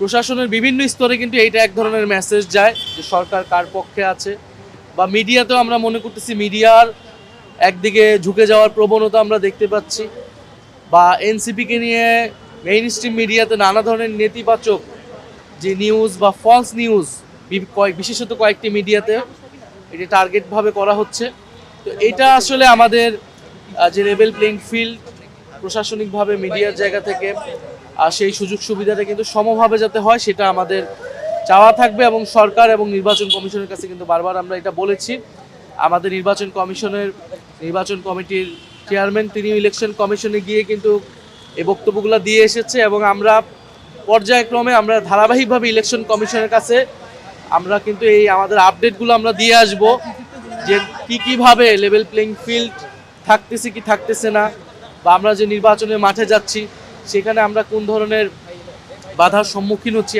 প্রশাসনের বিভিন্ন স্তরে কিন্তু এইটা এক ধরনের মেসেজ যায় যে সরকার কার পক্ষে আছে, বা মিডিয়াতেও আমরা মনে করতেছি মিডিয়ার একদিকে ঝুঁকে যাওয়ার প্রবণতা আমরা দেখতে পাচ্ছি, বা এনসিপিকে নিয়ে মেইন স্ট্রিম মিডিয়াতে নানা ধরনের নেতিবাচক যে নিউজ বা ফলস নিউজ বিশেষত কয়েকটি মিডিয়াতে এটি টার্গেটভাবে করা হচ্ছে। তো এটা আসলে আমাদের যে লেভেল প্লেইং ফিল্ড প্রশাসনিকভাবে মিডিয়ার জায়গা থেকে সেই সুযোগ সুবিধাটা কিন্তু সমভাবে যাতে হয় সেটা আমাদের চাওয়া থাকবে, এবং সরকার এবং নির্বাচন কমিশনের কাছে কিন্তু বারবার আমরা এটা বলেছি। আমাদের নির্বাচন কমিটির চেয়ারম্যান তিনি ইলেকশন কমিশনে গিয়ে কিন্তু এই বক্তব্যগুলো দিয়ে এসেছে, এবং আমরা পর্যায়ক্রমে আমরা ধারাবাহিকভাবে ইলেকশন কমিশনের কাছে আমরা কিন্তু এই আমাদের আপডেটগুলো আমরা দিয়ে আসব যে কীভাবে লেভেল প্লেইং ফিল্ড থাকতেছে কি থাকতেছে না, বা আমরা যে নির্বাচনের মাঠে যাচ্ছি সেখানে আমরা কোন ধরনের বাধার সম্মুখীন হচ্ছি।